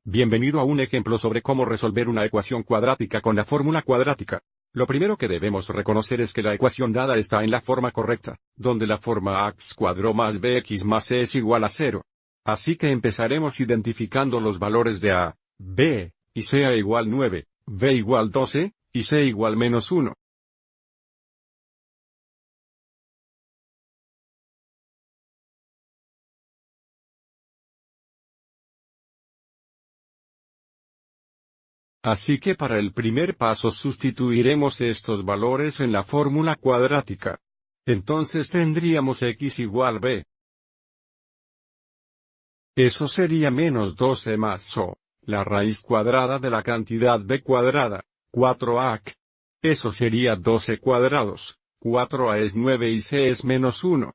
Bienvenido a un ejemplo sobre cómo resolver una ecuación cuadrática con la fórmula cuadrática. Lo primero que debemos reconocer es que la ecuación dada está en la forma correcta, donde la forma ax cuadrado más bx más c es igual a 0. Así que empezaremos identificando los valores de a, b, y c a igual 9, b igual 12, y c igual menos 1. Así que para el primer paso sustituiremos estos valores en la fórmula cuadrática. Entonces tendríamos x igual b. Eso sería menos 12 más o, la raíz cuadrada de la cantidad b cuadrada, 4ac. Eso sería 12 cuadrados, 4a es 9 y c es menos 1.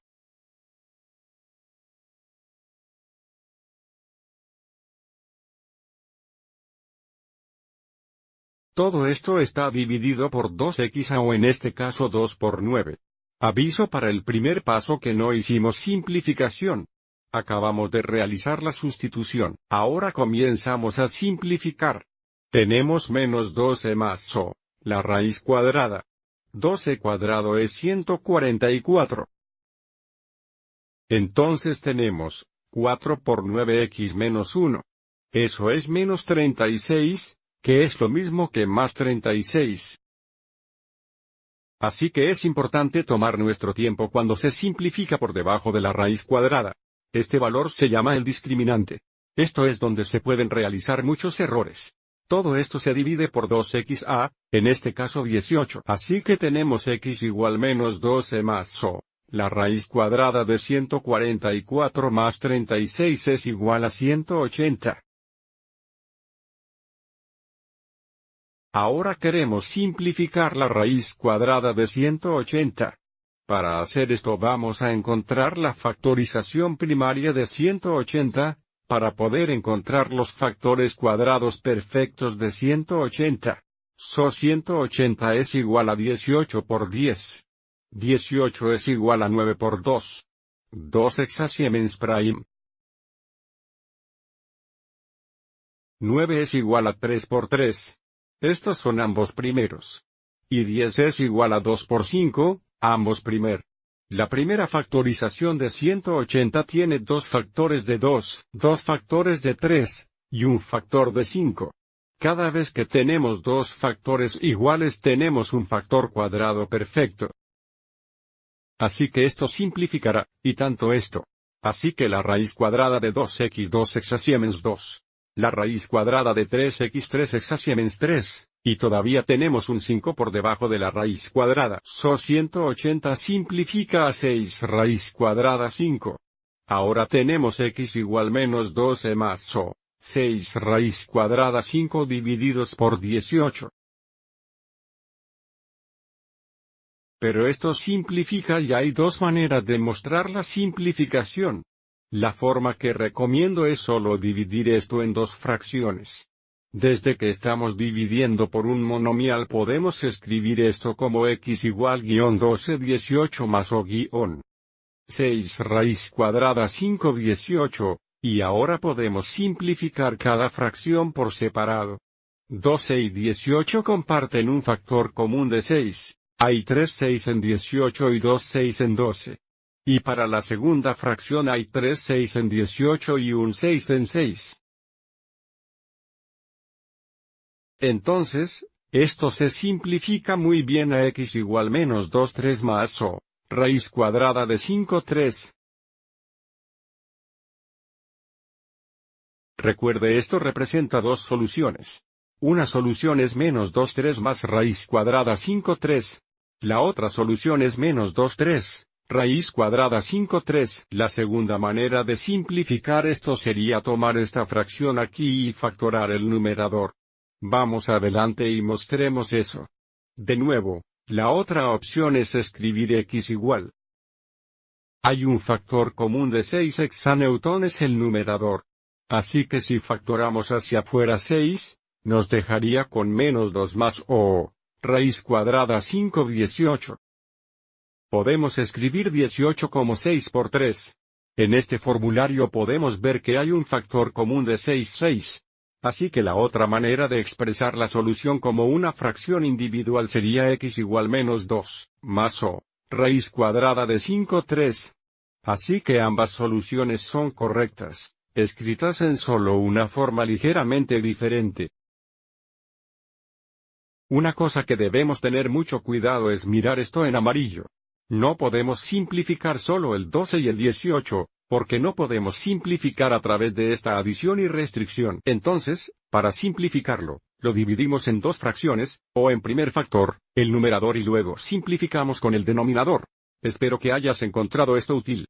Todo esto está dividido por 2xa o en este caso 2 por 9. Aviso para el primer paso que no hicimos simplificación. Acabamos de realizar la sustitución. Ahora comenzamos a simplificar. Tenemos menos 12 más o, la raíz cuadrada. 12 cuadrado es 144. Entonces tenemos, 4 por 9x menos 1. Eso es menos 36. Que es lo mismo que más 36. Así que es importante tomar nuestro tiempo cuando se simplifica por debajo de la raíz cuadrada. Este valor se llama el discriminante. Esto es donde se pueden realizar muchos errores. Todo esto se divide por 2xa, en este caso 18. Así que tenemos x igual menos 12 más o, la raíz cuadrada de 144 más 36 es igual a 180. Ahora queremos simplificar la raíz cuadrada de 180. Para hacer esto vamos a encontrar la factorización primaria de 180, para poder encontrar los factores cuadrados perfectos de 180. 180 es igual a 18 por 10. 18 es igual a 9 por 2. 2 hexasiemens prime. 9 es igual a 3 por 3. Estos son ambos primeros. Y 10 es igual a 2 por 5, ambos primer. La primera factorización de 180 tiene dos factores de 2, dos factores de 3, y un factor de 5. Cada vez que tenemos dos factores iguales tenemos un factor cuadrado perfecto. Así que esto simplificará, y tanto esto. Así que la raíz cuadrada de 2x2 hexasiemens 2. La raíz cuadrada de 3x3 hexasiemens 3, y todavía tenemos un 5 por debajo de la raíz cuadrada. 180 simplifica a 6 raíz cuadrada 5. Ahora tenemos x igual menos 12 más o, 6 raíz cuadrada 5 divididos por 18. Pero esto simplifica y hay dos maneras de mostrar la simplificación. La forma que recomiendo es solo dividir esto en dos fracciones. Desde que estamos dividiendo por un monomial podemos escribir esto como x igual -12 18 más o 6 raíz cuadrada 5 18, y ahora podemos simplificar cada fracción por separado. 12 y 18 comparten un factor común de 6, hay 3 6 en 18 y 2 6 en 12. Y para la segunda fracción hay 3 6 en 18 y un 6 en 6. Entonces, esto se simplifica muy bien a x igual menos 2 3 más o, raíz cuadrada de 5 3. Recuerde, esto representa dos soluciones. Una solución es menos 2 3 más raíz cuadrada 5 3. La otra solución es menos 2 3. Raíz cuadrada 5 3. La segunda manera de simplificar esto sería tomar esta fracción aquí y factorar el numerador. Vamos adelante y mostremos eso. De nuevo, la otra opción es escribir x igual. Hay un factor común de 6 hexanewtones el numerador. Así que si factoramos hacia afuera 6, nos dejaría con menos 2 más o, raíz cuadrada 5 18. Podemos escribir 18 como 6 por 3. En este formulario podemos ver que hay un factor común de 6. Así que la otra manera de expresar la solución como una fracción individual sería x igual menos 2, más o, raíz cuadrada de 5,3. Así que ambas soluciones son correctas, escritas en solo una forma ligeramente diferente. Una cosa que debemos tener mucho cuidado es mirar esto en amarillo. No podemos simplificar solo el 12 y el 18, porque no podemos simplificar a través de esta adición y restricción. Entonces, para simplificarlo, lo dividimos en dos fracciones, o en primer factor, el numerador y luego simplificamos con el denominador. Espero que hayas encontrado esto útil.